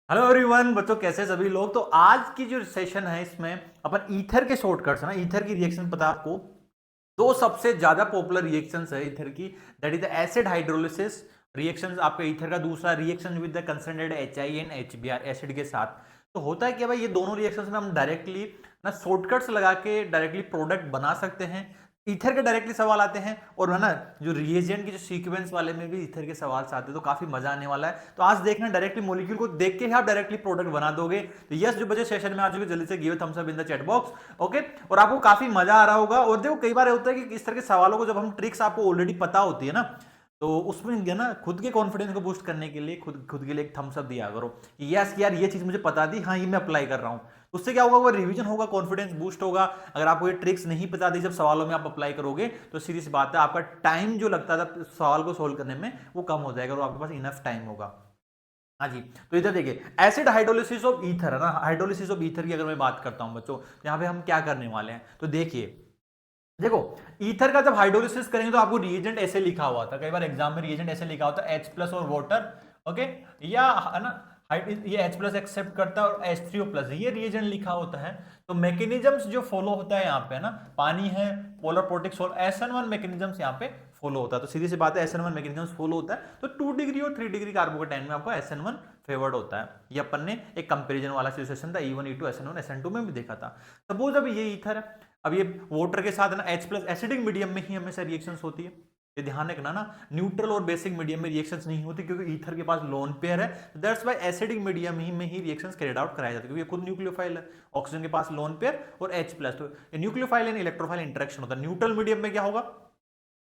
Hello everyone बच्चों, कैसे सभी लोग। तो आज की जो सेशन है इसमें अपन ईथर के शॉर्टकट्स है ना, ईथर की रिएक्शन पता है आपको। दो सबसे ज्यादा पॉपुलर रिएक्शंस है ईथर की, that is the acid hydrolysis reaction आपका ईथर का। दूसरा reaction with the concentrated HI and HBR acid के साथ। तो होता है कि भाई ये दोनों रिएक्शंस में हम डायरेक्टली ना शॉर्टकट्स लगा के डायरेक्टली प्रोडक्ट बना सकते हैं। ईथर के डायरेक्टली सवाल आते हैं और है ना जो रिएजेंट की जो सीक्वेंस वाले में भी ईथर के सवाल आते हैं, तो काफी मजा आने वाला है। तो आज देखना डायरेक्टली मॉलिक्यूल को देख के ही आप डायरेक्टली प्रोडक्ट बना दोगे। तो यस जो बजे सेशन में आ चुके जल्दी से give Thums up in the chat box. Okay, और आपको काफी मजा आ रहा होगा। और देखो कई बार होता है कि इस तरह के सवालों को जब हम ट्रिक्स आपको ऑलरेडी पता होती है ना, तो उसमें ना खुद के कॉन्फिडेंस को बूस्ट करने के लिए खुद खुद के लिए एक थम्स अप दिया करो कि यस यार ये चीज मुझे पता थी, हाँ ये मैं अप्लाई कर रहा हूँ। उससे क्या होगा, वो रिवीजन होगा, कॉन्फिडेंस बूस्ट होगा। अगर आपको ये ट्रिक्स नहीं पता थी, जब सवालों में आप अप्लाई करोगे तो सीधी सी बात है आपका टाइम जो लगता था सवाल को सोल्व करने में वो कम हो जाएगा और आपके पास इनफ टाइम होगा। हाँ जी, तो इधर देखिए एसिड हाइड्रोलिसिस ऑफ ईथर है ना, हाइड्रोलिसिस ऑफ ईथर की अगर मैं बात करता हूं बच्चों, तो यहाँ पे हम क्या करने वाले हैं तो देखिए। देखो ईथर का जब हाइड्रोलिसिस करेंगे तो आपको रिएजेंट ऐसे लिखा हुआ था, कई बार एग्जाम में रिएजेंट ऐसे लिखा होता है H प्लस और वाटर। ओके, या है ना ये H प्लस एक्सेप्ट करता है और H3O प्लस ये रिएजेंट लिखा होता है। तो मैकेनिज्म्स जो फॉलो होता है यहाँ पे ना, पानी है, polar protic salt, SN1 mechanisms यहाँ पे फॉलो होता है। तो सीधी सी बात है SN1 मैकेनिज्म्स फॉलो होता है। तो 2 डिग्री और 3 डिग्री कार्बोकेटाइन में आपको SN1 फेवर्ड होता है। ये अपन ने एक कंपैरिजन वाला सिचुएशन था E1 E2 SN1 SN2 में भी देखा था। सपोज अब ये ईथर है, अब ये वाटर के साथ ना H प्लस एसिडिक मीडियम में ही हमेशा रिएक्शंस होती है। ये ध्यान रखना ना, न्यूट्रल और बेसिक मीडियम में रिएक्शंस नहीं होती, क्योंकि ईथर के पास लोन पेयर है। दैट्स व्हाई एसिडिक मीडियम ही में ही रिएक्शंस कैरिड आउट कराए जाते हैं, क्योंकि ये खुद न्यूक्लियोफाइल है। ऑक्सीजन के पास लोन पेयर और H प्लस, तो न्यूक्लियोफाइल एंड इलेक्ट्रोफाइल इंटरेक्शन होता है। न्यूट्रल मीडियम में क्या होगा,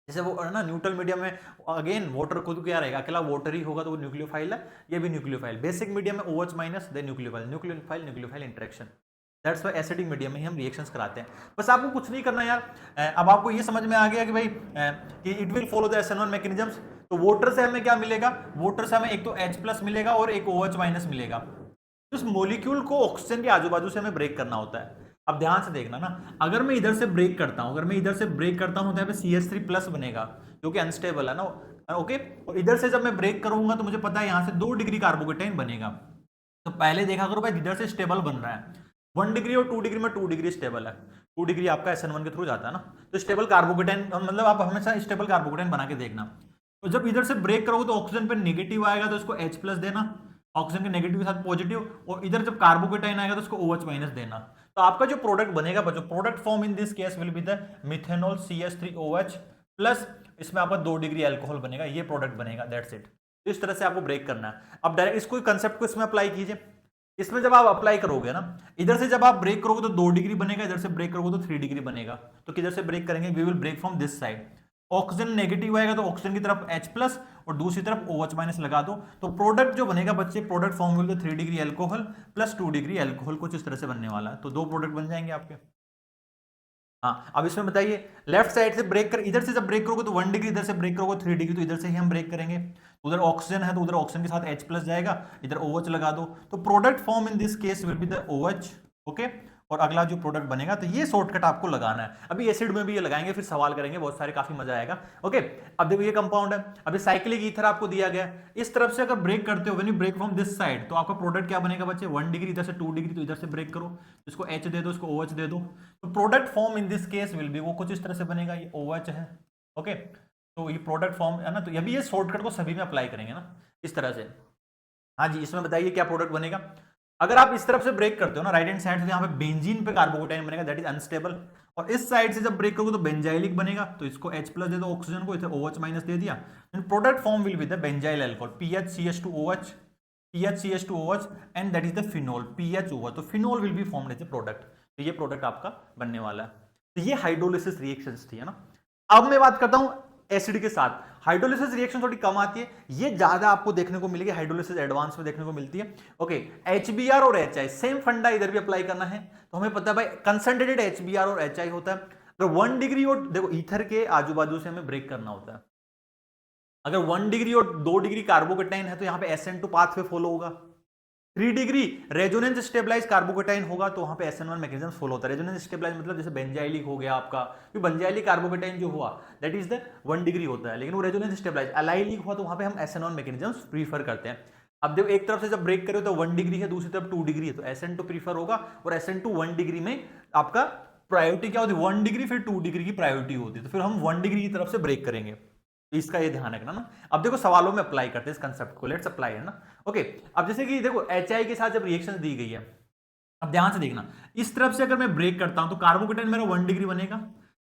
जैसे वो है ना न्यूट्रल मीडियम में अगेन वाटर खुद क्या रहेगा, अकेला वाटर ही होगा तो वो न्यूक्लियोफाइल है, ये भी न्यूक्लियोफाइल। बेसिक मीडियम में OH minus the nucleophile, nucleophile interaction. That's why acidic medium में ही हम रिएक्शंस कराते हैं। बस आपको कुछ नहीं करना यार। अब आपको ये समझ में आ गया कि भाई कि it will follow the SN1 mechanisms. तो वाटर से हमें क्या मिलेगा, वाटर से हमें एक तो H प्लस मिलेगा और एक OH माइनस मिलेगा। तो इस मोलिक्यूल को ऑक्सीजन के आजू बाजू से हमें ब्रेक करना होता है। अब ध्यान से देखना ना, अगर मैं इधर से ब्रेक करता हूं, अगर मैं इधर से ब्रेक करता हूं तो यहाँ पे CH3 प्लस बनेगा जो कि अनस्टेबल है ना। ओके, और इधर से जब मैं ब्रेक करूंगा तो मुझे पता है यहां से 2 डिग्री कार्बोकेटाइन बनेगा। तो पहले देखा करो भाई इधर से स्टेबल बन रहा है 1 डिग्री और 2 डिग्री में 2 डिग्री स्टेबल है। 2 डिग्री आपका SN1 के थ्रू जाता है ना, तो स्टेबल कार्बोकेटाइन मतलब आप हमेशा स्टेबल कार्बोकेटाइन बना के देखना। तो जब इधर से ब्रेक करोगे तो ऑक्सीजन पे नेगेटिव आएगा तो इसको H प्लस देना, ऑक्सीजन के नेगेटिव के साथ पॉजिटिव, और इधर जब कार्बोकेटाइन आएगा तो उसको OH माइनस देना। तो आपका जो प्रोडक्ट बनेगा बच्चों, product form in this case will be the methanol CH3OH plus इसमें आपका 2 डिग्री अल्कोहल बनेगा, ये प्रोडक्ट बनेगा। That's it. इस तरह से आपको ब्रेक करना है। अब डायरेक्ट इसको कंसेप्ट को इसमें अप्लाई कीजिए। इसमें जब आप अप्लाई करोगे ना, इधर से जब आप ब्रेक करोगे तो 2 डिग्री बनेगा, इधर से ब्रेक करोगे तो 3 डिग्री बनेगा। तो किधर से ब्रेक करेंगे, we will break from this side. Oxygen negative आएगा तो ऑक्सीजन की तरफ H प्लस और दूसरी तरफ OH माइनस लगा दो। तो प्रोडक्ट जो बनेगा बच्चे, product form will 3 degree alcohol plus 2 degree alcohol, कुछ इस तरह से बनने वाला है। तो 2 प्रोडक्ट बन जाएंगे आपके। हाँ, अब इसमें बताइए लेफ्ट साइड से ब्रेक कर, इधर से जब ब्रेक करोगे तो 1 डिग्री, इधर से ब्रेक करोगे 3 डिग्री, तो इधर से ही हम ब्रेक करेंगे। उधर ऑक्सीजन है तो उधर ऑक्सीजन के साथ H प्लस जाएगा, इधर OH लगा दो। तो product form in this case will be the OH। Okay, और अगला जो प्रोडक्ट बनेगा, तो ये शॉर्टकट आपको लगाना है। अभी एसिड में भी ये लगाएंगे, फिर सवाल करेंगे बहुत सारे, काफी मजा आएगा। ओके, अब देखो ये कंपाउंड है, अभी साइक्लिक ईथर आपको दिया गया। इस तरफ से अगर ब्रेक करते हो, when you break from this side, तो आपका प्रोडक्ट क्या बनेगा बच्चे, 1 डिग्री, इधर से 2 डिग्री, तो इधर से ब्रेक करो, इसको H दे दो, इसको OH दे दो। तो product form in this case will be, वो कुछ इस तरह से बनेगा, ये OH है। ओके, तो ये प्रोडक्ट फॉर्म है ना, तो अभी ये शॉर्टकट को सभी में अप्लाई करेंगे ना इस तरह से। हाँ जी, इसमें बताइए क्या प्रोडक्ट बनेगा। अगर आप इस तरफ से ब्रेक करते हो ना राइट हैंड साइड से, यहाँ पे बेंजीन पे कार्बोकेटाइन बनेगा, दैट इज अनस्टेबल। और इस साइड से जब ब्रेक करोगे तो बेंजाइलिक बनेगा, तो इसको H प्लस दे दो ऑक्सीजन को, इसे OH माइनस दे दिया। Product form will be the benzyl alcohol PHCH2OH, PHCH2OH and that is the phenol PHOH। तो phenol will be formed as a product. तो ये प्रोडक्ट आपका बनने वाला है। तो ये हाइड्रोलिसिस रिएक्शंस थी, है ना। अब मैं बात करता हूं एसिड के साथ। हाइड्रोलिसिस रिएक्शन थोड़ी कम आती है, ये ज्यादा आपको देखने को मिलेगी, हाइड्रोलिसिस एडवांस में देखने को मिलती है। ओके, HBr और HI सेम फंडा इधर भी अप्लाई करना है। तो हमें पता है भाई कंसंट्रेटेड HBr और HI होता है। अगर 1 डिग्री और देखो ईथर के आजू बाजू से हमें ब्रेक करना होता है। अगर 1 डिग्री और 2 डिग्री कार्बोकेटाइन है तो यहाँ पे SN2 पाथवे फॉलो होगा। 3 डिग्री रेजोनेंस स्टेबलाइज कार्बोकेटाइन होगा तो वहां पे SN1 मैकेनिज्म फॉलो होता है। रेजोनेंस स्टेबलाइज मतलब जैसे बेंजाइलिक हो गया आपका, बेंजाइलिक कार्बोकेटाइन जो हुआ दैट इज द 1 डिग्री होता है, लेकिन वो रेजोनेंस स्टेबलाइज। अलाइलिक हुआ तो वहां पे हम SN1 मैकेनिज्म प्रीफर करते हैं। अब देखो एक तरफ से जब ब्रेक करो तो 1 डिग्री है, दूसरी तरफ 2 डिग्री है, तो SN2 प्रीफर होगा, और SN2 1 डिग्री में आपका प्रायोरिटी क्या होती है, 1 डिग्री फिर 2 डिग्री की प्रायोरिटी होती है, तो फिर हम 1 डिग्री की तरफ से ब्रेक करेंगे। तो इसका ये ध्यान रखना ना। अब देखो सवालों में अप्लाई करते हैं इस कंसेप्ट को, लेट्स अप्लाई, है ना। ओके, अब जैसे कि देखो HI के साथ जब रिएक्शन दी गई है, अब ध्यान से देखना, इस तरफ से अगर मैं ब्रेक करता हूं तो कार्बोकेटाइन मेरा 1 डिग्री बनेगा,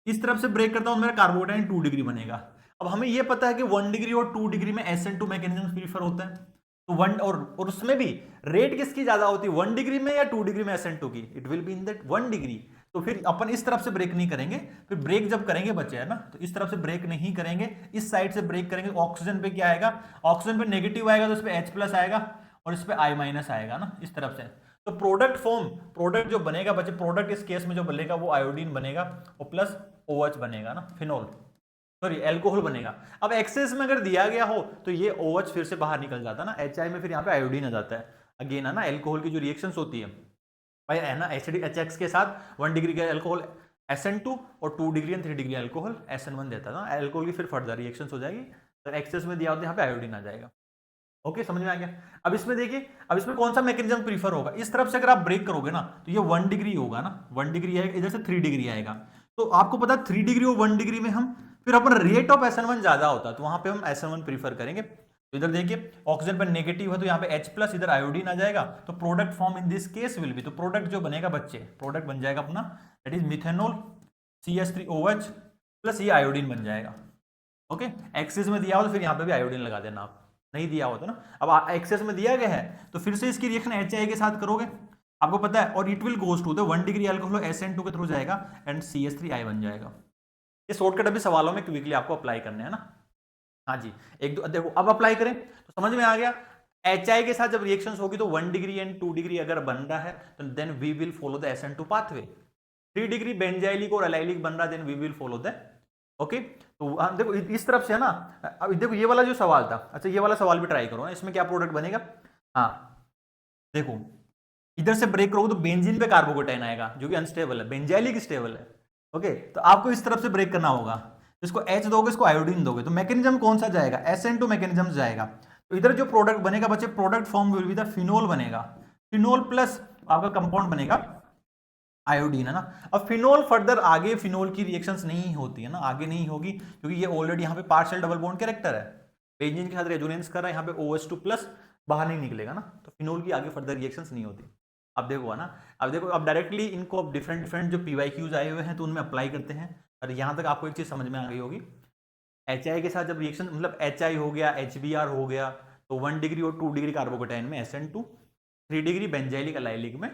इस तरफ से ब्रेक करता हूं मेरा कार्बोकेटाइन 2 डिग्री बनेगा। अब हमें यह पता है कि 1 डिग्री और 2 डिग्री में SN2 मैकेनिज्म प्रीफर होता है, तो वन और उसमें भी रेट किसकी ज्यादा होती है, 1 डिग्री में या 2 डिग्री में SN2 की, it will be in that 1 degree. तो फिर अपन इस तरफ से ब्रेक नहीं करेंगे, फिर ब्रेक जब करेंगे बच्चे, है ना, तो इस तरफ से ब्रेक नहीं करेंगे, इस साइड से ब्रेक करेंगे। ऑक्सीजन पे क्या आएगा, ऑक्सीजन पे नेगेटिव आएगा, तो इस पे H+ आएगा और इस पे I- आएगा ना, इस तरफ से। तो प्रोडक्ट फॉर्म, प्रोडक्ट जो बनेगा बच्चे, प्रोडक्ट इस केस में जो बनेगा वो आयोडीन बनेगा और प्लस OH बनेगा ना, फिनोल, सॉरी एल्कोहल बनेगा। अब एक्सेस में अगर दिया गया हो तो ये OH फिर से बाहर निकल जाता है ना, HI में फिर यहाँ पे आयोडीन आ जाता है। अगेन है ना, एल्कोहल की जो रिएक्शंस होती है भाई, है ना, HX के साथ 1 डिग्री का एल्कोहल SN2 और 2 degree and 3 degree alcohol SN1 देता है ना, एल्कोहल की फिर फर्दर रिएक्शंस हो जाएगी। तो एक्सेस में दिया होता है यहाँ पे आयोडीन आ जाएगा। ओके, समझ में आ गया। अब इसमें देखिए, अब इसमें कौन सा मैकेनिज्म प्रीफर होगा, इस तरफ से अगर आप ब्रेक करोगे ना तो ये 1 डिग्री होगा ना, 1 डिग्री आएगा, इधर से 3 डिग्री आएगा। तो आपको पता है 3 डिग्री और 1 डिग्री में हम फिर अपन रेट ऑफ SN1 ज्यादा होता है, तो वहां पे हम SN1 प्रीफर करेंगे। तो इधर देखिए ऑक्सीजन पर नेगेटिव है तो यहाँ पे H+, इधर आयोडीन आ जाएगा, तो product form in this case will be, तो प्रोडक्ट जो बनेगा बच्चे, प्रोडक्ट बन जाएगा अपना that is methanol CH3OH plus ये आयोडीन बन जाएगा। ओके, एक्सेस में दिया हो तो फिर यहाँ पे भी आयोडीन लगा देना, आप नहीं दिया होता ना। अब एक्सेस में दिया गया है तो फिर से इसकी रिएक्शन HI के साथ करोगे, आपको पता है, और it will goes to the 1 degree alcohol SN2 के थ्रू जाएगा एंड CH3I बन जाएगा। ये शॉर्टकट अभी सवालों में क्विकली आपको अप्लाई करने हैं ना। हाँ जी, एक दो देखो, अब अप्लाई करें तो समझ में आ गया। HI के साथ जब रिएक्शंस होगी तो 1 डिग्री एंड 2 डिग्री अगर बन रहा है तो then we will follow the SN2 pathway. 3 degree benzylic और एलाइलिक बन रहा है, then we will follow the, okay. तो देखो इस तरफ से है ना, अब देखो ये वाला जो सवाल था, अच्छा ये वाला सवाल भी ट्राई करो ना, इसमें क्या प्रोडक्ट बनेगा। हाँ देखो, इधर से ब्रेक करोगे तो बेंजीन पे कार्बोकेटाइन आएगा जो कि अनस्टेबल है, बेंजाइलिक स्टेबल है। ओके, तो आपको इस तरफ से ब्रेक करना होगा, इसको H दोगे, इसको आयोडीन दोगे, तो मैकेनिज्म कौन सा जाएगा, SN2 मैकेनिज्म जाएगा। तो इधर जो प्रोडक्ट बनेगा बच्चे, product form will be the phenol बनेगा, फिनोल प्लस आपका कंपाउंड बनेगा आयोडीन, है ना। अब फिनोल फर्दर आगे फिनोल की रिएक्शंस नहीं होती है ना, आगे नहीं होगी क्योंकि ये ऑलरेडी यहाँ पे पार्शियल डबल बॉन्ड कैरेक्टर है, बेंजीन के साथ रेजोनेंस कर रहा है, यहाँ पे OH2 प्लस बाहर नहीं निकलेगा ना, तो फिनोल की आगे फर्दर रिएक्शंस नहीं होती। अब देखो है ना, अब देखो, अब डायरेक्टली इनको अब डिफरेंट डिफरेंट जो PYQs आए हुए हैं तो उनमें अप्लाई करते हैं। और यहाँ तक आपको एक चीज समझ में आ गई होगी, HI के साथ जब रिएक्शन, मतलब HI हो गया, HBr हो गया, तो 1 डिग्री और 2 डिग्री कार्बोकेटाइन में SN2, 3 डिग्री बेंजाइलिक एलाइलिक में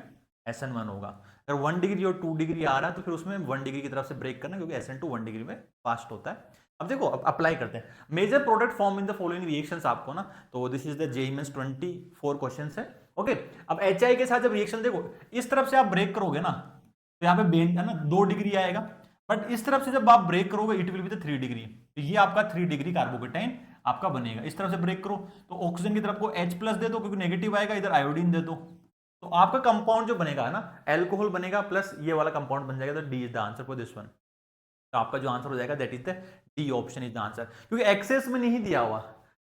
SN1 होगा। अगर 1 डिग्री और 2 डिग्री आ रहा है तो फिर उसमें 1 डिग्री की तरफ से ब्रेक करना, क्योंकि SN2 1 डिग्री में फास्ट होता है। अब देखो, अब अप्लाई करते हैं। Major product form in the following reactions, आपको ना, तो this is the JEE Mains 24 questions है। ओके, अब HI के साथ जब रिएक्शन देखो, इस तरफ से आप ब्रेक करोगे ना तो यहाँ पे बेन है ना 2 डिग्री आएगा, बट इस तरफ से जब आप ब्रेक करोगे it will be the 3 degree, तो ये आपका 3 डिग्री कार्बोकेटाइन आपका बनेगा। इस तरफ से ब्रेक करो तो ऑक्सीजन की तरफ को H+ दे दो क्योंकि नेगेटिव आएगा, इधर आयोडीन दे दो, तो आपका कंपाउंड जो बनेगा है ना, एल्कोहल बनेगा प्लस ये वाला कंपाउंड बन जाएगा, तो D is the answer for this one. तो आपका जो आंसर हो जाएगा that is the D option is the answer, क्योंकि एक्सेस में नहीं दिया हुआ।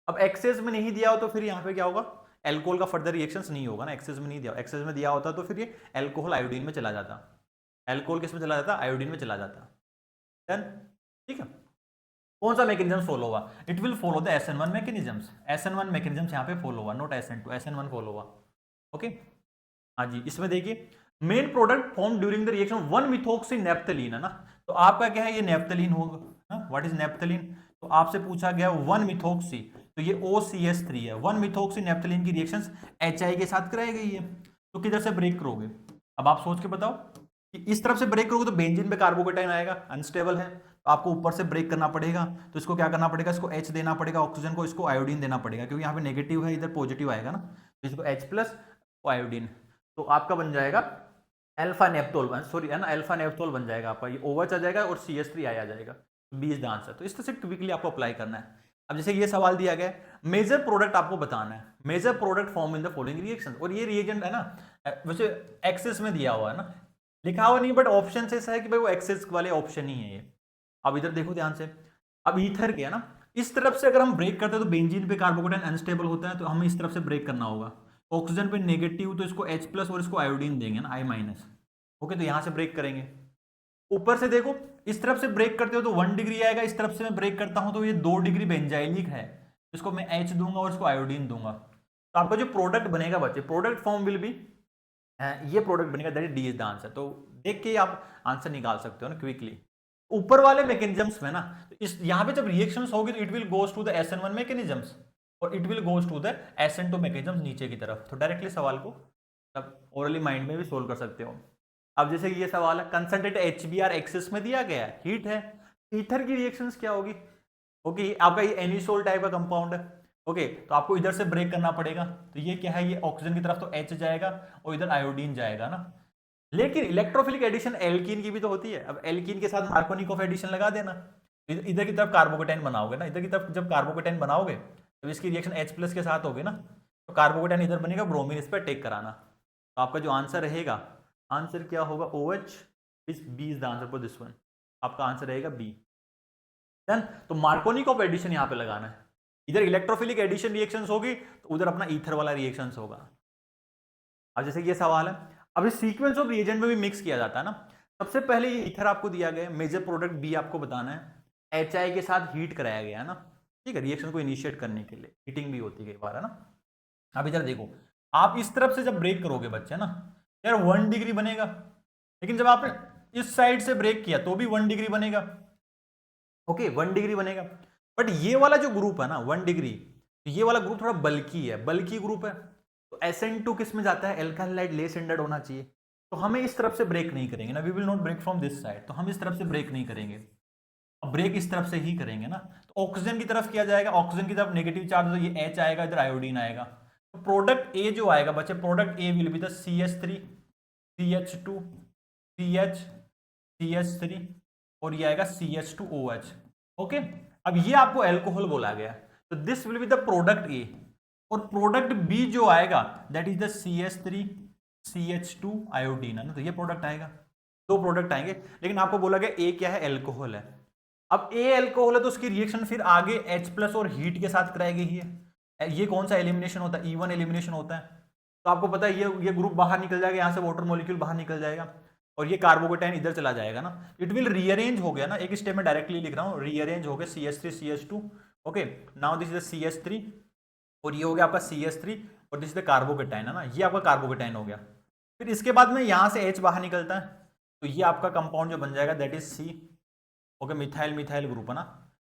अब एक्सेस में नहीं दिया हो तो फिर यहाँ पे क्या होगा, एल्कोहल का फर्दर रिएक्शंस नहीं होगा ना, एक्सेस में नहीं दिया, एक्सेस में दिया होता तो फिर ये एल्कोहल आयोडीन में चला जाता, एल्कोहल किस में चला जाता, आयोडीन में चला जाता। डन, ठीक है। कौन सा मैकेनिज्म फॉलो हुआ, it will follow the SN1 mechanisms, SN1 mechanisms यहाँ पे फॉलो हुआ, नॉट SN2, SN1 फॉलो हुआ। ओके, हाँ जी, इसमें देखिए main product form during the reaction 1 methoxy naphthalene, है ना, तो आपका क्या है, ये नेप्थलीन होगा, व्हाट इज नेप्थलीन, तो आपसे पूछा गया 1 मिथोक्सी, तो ये OCH3 है। 1 मिथोक्सी नेप्थलीन की रिएक्शंस HI के साथ कराई गई है, तो किधर से ब्रेक करोगे, अब आप सोच के बताओ कि इस तरफ से ब्रेक करोगे तो बेंजीन पे कार्बोकेटाइन आएगा, अनस्टेबल है, तो आपको ऊपर से ब्रेक करना पड़ेगा, तो इसको क्या करना पड़ेगा, इसको H देना पड़ेगा, ऑक्सीजन को, इसको आयोडीन देना पड़ेगा, क्योंकि यहाँ पे नेगेटिव है, इधर पॉजिटिव आएगा ना, तो इसको H+ आयोडीन, तो आपका बन जाएगा अल्फा नेप्थोल, सॉरी है ना, अल्फा नेप्थोल बन जाएगा आपका, ये OH आ जाएगा और CH3 आ जाएगा, बी इज द आंसर। तो इस तरह से क्विकली आपको अप्लाई करना है। अब जैसे ये सवाल दिया गया है, मेजर प्रोडक्ट आपको बताना है, major product form in the following reaction, और ये रिएजेंट है ना, वैसे एक्सेस में दिया हुआ है ना, लिखा हुआ नहीं, बट ऑप्शन से ऐसा है कि भाई वो एक्सेस वाले ऑप्शन ही है ये। अब इधर देखो ध्यान से, अब ईथर के है ना, इस तरफ से अगर हम ब्रेक करते हैं तो बेंजीन पे कार्बोकेटाइन अनस्टेबल होता है, तो हमें इस तरफ से ब्रेक करना होगा। ऑक्सीजन पे नेगेटिव, तो इसको H+ और इसको आयोडीन देंगे ना, I-। ओके, तो यहां से ब्रेक करेंगे। ऊपर से देखो, इस तरफ से ब्रेक करते हो तो 1 डिग्री आएगा, इस तरफ से मैं ब्रेक करता हूं तो ये 2 डिग्री बेंजाइलिक है, इसको मैं H दूंगा और इसको आयोडीन दूंगा। तो आपका जो प्रोडक्ट बनेगा बच्चे, प्रोडक्ट फॉर्म विल बी, ये प्रोडक्ट बनेगा, that is D is the answer. तो देख के आप आंसर निकाल सकते हो ना क्विकली। ऊपर वाले मैकेनिज्म्स में ना, तो इस यहां पे जब रिएक्शंस होगी तो it will goes to the SN1 mechanisms और it will goes to the SN2 mechanisms नीचे की तरफ। तो डायरेक्टली सवाल को अब ओरली माइंड में भी सोल्व कर सकते हो। अब जैसे कि ये सवाल है, कंसंट्रेटेड HBr एक्सिस में दिया गया है, हीट है, ईथर की रिएक्शंस क्या होगी? ओके, आपका ये एनिसोल टाइप का कंपाउंड है। ओके, तो आपको इधर से ब्रेक करना पड़ेगा, तो ये क्या है, ये ऑक्सीजन की तरफ तो H जाएगा और इधर आयोडीन जाएगा ना। लेकिन इलेक्ट्रोफिलिक एडिशन एल्कीन की भी तो होती है। अब एल्कीन के साथ मार्कोनिकोव एडिशन लगा देना, इधर की तरफ कार्बोकेटाइन बनाओगे ना, इधर की तरफ जब कार्बोकेटाइन बनाओगे तो इसकी रिएक्शन H+ के साथ होगी ना, तो कार्बोकेटाइन इधर बनेगा, ब्रोमीन इस पर टेक कराना। तो आपका जो आंसर रहेगा, आंसर क्या होगा, OH is B is the answer for this one. आपका आंसर रहेगा बी। डन। तो मार्कोनिकोव एडिशन यहां पे लगाना है, इधर इलेक्ट्रोफिलिक एडिशन रिएक्शंस होगी तो उधर अपना ईथर वाला रिएक्शंस होगा। अब जैसे कि ये सवाल है, अब इस सीक्वेंस ऑफ रिएजेंट में भी मिक्स किया जाता है ना। सबसे पहले ये ईथर आपको दिया गया है, मेजर प्रोडक्ट बी आपको बताना है, HI के साथ हीट कराया गया है ना, ठीक है, रिएक्शन को इनिशिएट करने के लिए हीटिंग भी होती है कई बार, है ना। अब इधर देखो, आप इस तरफ से जब ब्रेक करोगे बच्चे ना, यार 1 डिग्री बनेगा, लेकिन जब आपने इस साइड से ब्रेक किया तो भी 1 डिग्री बनेगा। ओके, 1 डिग्री बनेगा, बट ये वाला जो ग्रुप है ना 1 डिग्री, तो ये वाला ग्रुप थोड़ा बल्की है, बल्की ग्रुप है, तो SN2 किस में जाता है, एल्काइल हाइड्राइड लेस एंडेड होना चाहिए। तो हमें इस तरफ से ब्रेक नहीं करेंगे ना, we will not break from this side, तो हम इस तरफ से ब्रेक नहीं करेंगे, अब ब्रेक इस तरफ से ही करेंगे ना। तो ऑक्सीजन की तरफ किया जाएगा, ऑक्सीजन की तरफ नेगेटिव चार्ज, तो ये H आएगा, इधर आयोडीन आएगा। तो प्रोडक्ट ए जो आएगा बच्चे, product A will be the CH3 CH2 CH CH3 और ये आएगा CH2OH। ओके, अब ये आपको एल्कोहल बोला गया, तो this will be the product ए, और प्रोडक्ट बी जो आएगा that is the CH3 CH2 iodine, है ना, तो ये प्रोडक्ट आएगा। दो प्रोडक्ट आएंगे, लेकिन आपको बोला गया ए क्या है, एल्कोहल है। अब ए एल्कोहल है तो उसकी रिएक्शन फिर आगे H+ और हीट के साथ कराई गई है। ये कौन सा एलिमिनेशन होता है, E1 एलिमिनेशन होता है। तो आपको पता है ये ग्रुप बाहर निकल जाएगा, यहां से वाटर मॉलिक्यूल बाहर निकल जाएगा और ये कार्बोकेटाइन इधर चला जाएगा ना, इट विल रीअरेंज हो गया ना, एक स्टेप में डायरेक्टली लिख रहा हूं, रीअरेंज हो गया CH3 CH2। Okay, now this is the CH3 और ये हो गया आपका CH3 और दिस इज द कार्बोकेटाइन, है ना, ये आपका कार्बोकेटाइन हो गया। फिर इसके बाद में यहां से H बाहर निकलता है, तो ये आपका कंपाउंड जो बन जाएगा that is C। Okay, methyl methyl group है ना,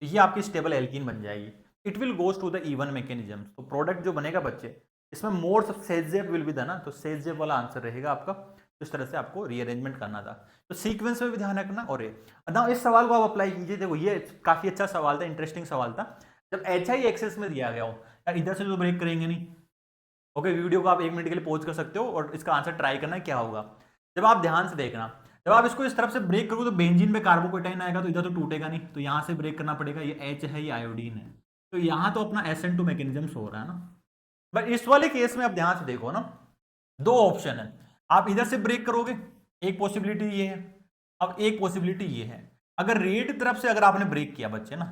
तो ये आपकी स्टेबल एल्कीन बन जाएगी। It will goes to the E1 mechanism. तो प्रोडक्ट जो बनेगा बच्चे, इसमें more Saytzeff will be the ना, तो सेजेब वाला आंसर रहेगा आपका। इस तरह से आपको रीअरेंजमेंट करना था, तो सीक्वेंस में भी ध्यान रखना। और इस सवाल को आप अप्लाई कीजिए, देखो ये काफी अच्छा सवाल था, इंटरेस्टिंग सवाल था। जब HI एक्सेस में दिया गया हो, यार इधर से तो ब्रेक करेंगे नहीं। ओके, वीडियो को आप 1 मिनट के लिए पॉज कर सकते हो और इसका आंसर ट्राई करना क्या होगा। जब आप ध्यान से देखना, जब आप इसको इस तरफ से ब्रेक करोगे तो बेंजीन में कार्बोकेटाइन आएगा, तो इधर तो टूटेगा नहीं, तो यहां से ब्रेक करना पड़ेगा। ये H है, ये आयोडीन है, तो यहां तो अपना SN2 मैकेनिज्म हो रहा है ना। बट इस वाले केस में आप ध्यान से देखो ना, दो ऑप्शन है, आप इधर से ब्रेक करोगे, एक पॉसिबिलिटी ये है, अब एक पॉसिबिलिटी ये है, अगर रेड की तरफ से अगर आपने ब्रेक किया बच्चे ना,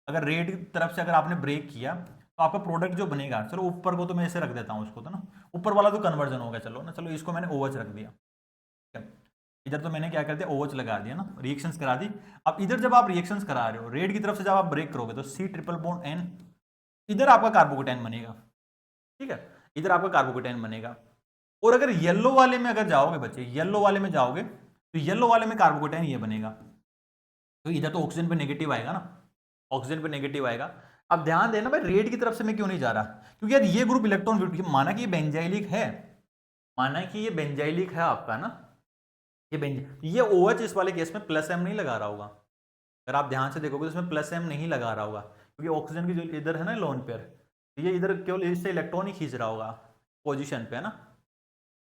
अगर रेड की तरफ से अगर आपने ब्रेक किया तो आपका प्रोडक्ट जो बनेगा, चलो ऊपर को तो मैं ऐसे रख देता हूं, उसको तो ना ऊपर वाला तो कन्वर्जन हो गया, चलो ना, चलो इसको मैंने OH रख दिया, इधर तो मैंने क्या कर दिया, OH लगा दिया ना, रिएक्शंस करा दी। अब इधर जब आप रिएक्शंस करा रहे हो, रेड की तरफ से जब आप ब्रेक करोगे तो C ट्रिपल बॉन्ड N, इधर आपका कार्बोकेटाइन बनेगा, ठीक है, इधर आपका कार्बोकेटाइन बनेगा। और अगर येलो वाले में अगर जाओगे बच्चे, येलो वाले में जाओगे तो येलो वाले में कार्बोकेटाइन ये बनेगा, तो इधर तो ऑक्सीजन पे नेगेटिव आएगा ना, ऑक्सीजन पे नेगेटिव आएगा। अब ध्यान देना भाई, रेड की तरफ से मैं क्यों नहीं जा रहा, क्योंकि यार ये ग्रुप इलेक्ट्रॉन, माना कि ये बेंजाइलिक है, माना कि ये बेंजाइलिक है आपका ना, ये OH इस वाले केस में +M नहीं लगा रहा होगा। अगर आप ध्यान से देखोगे तो इसमें +M नहीं लगा रहा होगा, क्योंकि ऑक्सीजन की जो इधर है ना लोन पेयर, ये इधर केवल इससे इलेक्ट्रॉन ही खींच रहा होगा पोजीशन पे, है ना,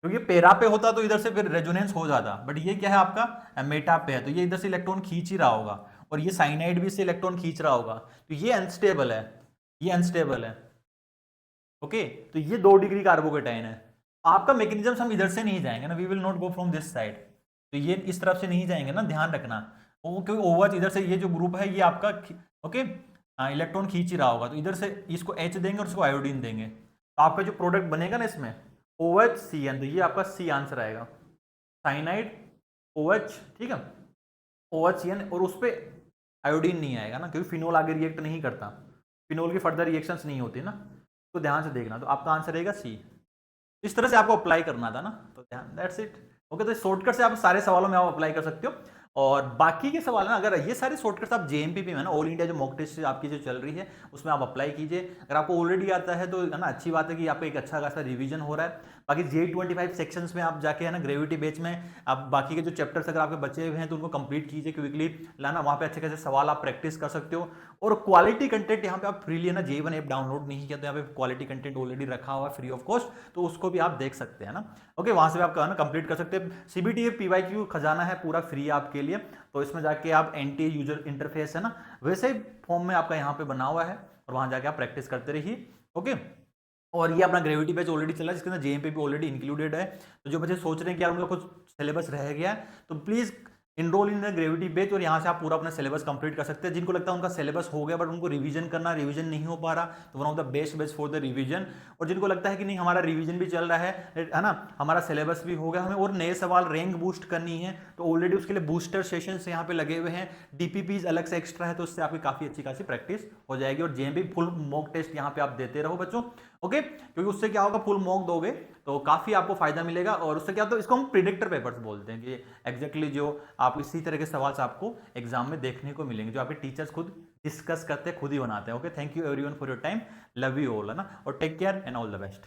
क्योंकि पेरा पे होता तो इधर से फिर रेजोनेंस हो जाता, बट ये क्या है आपका मेटा पे है, तो ये इधर से इलेक्ट्रॉन खींच ही रहा होगा, और ये साइनाइड भी इससे इलेक्ट्रॉन खींच रहा होगा, तो ये अनस्टेबल है, ये अनस्टेबल है। ओके, तो ये 2 डिग्री कार्बोकेटाइन है। आपका मैकेनिज्म हम इधर से नहीं जाएंगे ना, we will not go from this side, तो ये इस तरफ से नहीं जाएंगे ना, ध्यान रखना, क्योंकि OH इधर से, ये जो ग्रुप है ये आपका, ओके, इलेक्ट्रॉन खींच ही रहा होगा, तो इधर से इसको H देंगे और इसको आयोडीन देंगे, तो आपका जो प्रोडक्ट बनेगा ना इसमें OHCN, तो ये आपका सी आंसर आएगा, साइनाइड OH, ठीक है, OHCN, और उस पर आयोडीन नहीं आएगा ना, क्योंकि फिनोल आगे रिएक्ट नहीं करता, फिनोल की फर्दर रिएक्शंस नहीं होती ना, तो ध्यान से देखना, तो आपका आंसर रहेगा सी। इस तरह से आपको अप्लाई करना था ना, तो ध्यान, दैट्स इट। ओके, तो शॉर्टकट से आप सारे सवालों में आप अप्लाई कर सकते हो, और बाकी के सवाल ना, अगर ये सारे शॉर्टकट्स आप जेएमपीपी में ना, ऑल इंडिया जो मॉक टेस्ट आपकी जो चल रही है उसमें आप अप्लाई कीजिए। अगर आपको ऑलरेडी आता है तो है ना, अच्छी बात है कि आपका एक अच्छा खासा रिवीजन हो रहा है। बाकी J25 सेक्शंस में आप जाके है ना, ग्रेविटी बेच में आप बाकी के जो चैप्टर्स अगर आपके बचे हुए हैं तो उनको कंप्लीट कीजिए क्विकली, लाना वहाँ पे अच्छे खासे सवाल आप प्रैक्टिस कर सकते हो। और क्वालिटी कंटेंट यहाँ पे आप फ्रीली है ना, J1 ऐप डाउनलोड नहीं किया तो यहाँ पे क्वालिटी कंटेंट ऑलरेडी रखा हुआ है फ्री ऑफ कॉस्ट, तो उसको भी आप देख सकते हैं ना। ओके, वहाँ से भी आप ना कंप्लीट कर सकते हैं। CBT PYQ खजाना है पूरा फ्री आपके लिए, तो इसमें जाके आप NTA यूजर इंटरफेस है ना, वैसे ही फॉर्म में आपका यहाँ पे बना हुआ है, और वहाँ जाके आप प्रैक्टिस करते रहिए। ओके, और ये अपना ग्रेविटी बैच ऑलरेडी चला है, जिसके अंदर JMP भी ऑलरेडी इंक्लूडेड है। तो जो बच्चे सोच रहे हैं कि यार उनका कुछ सिलेबस रह गया है, तो please enrol in the gravity batch, और यहाँ से आप पूरा अपना सिलेबस कंप्लीट कर सकते हैं। जिनको लगता है उनका सिलेबस हो गया बट उनको रिवीजन करना, रिवीजन नहीं हो पा रहा, तो one of the best batch for the revision. और जिनको लगता है कि नहीं हमारा रिवीजन भी चल रहा है ना, हमारा सिलेबस भी हो गया, हमें और नए सवाल रैंक बूस्ट करनी है, तो ऑलरेडी उसके लिए बूस्टर सेशंस यहाँ पे लगे हुए हैं, DPPs अलग से एक्स्ट्रा है, तो उससे आपकी काफ़ी अच्छी खासी प्रैक्टिस हो जाएगी। और JMP फुल मॉक टेस्ट यहाँ पे आप देते रहो बच्चों। ओके, क्योंकि उससे क्या होगा, फुल मॉक दोगे तो काफ़ी आपको फायदा मिलेगा, और उससे क्या, तो इसको हम प्रिडिक्टर पेपर्स बोलते हैं कि एग्जैक्टली जो आप इसी तरह के सवाल आपको एग्जाम में देखने को मिलेंगे, जो आपके टीचर्स खुद डिस्कस करते हैं, खुद ही बनाते हैं। Okay, thank you everyone for your time, love you all, है ना, और take care and all the best.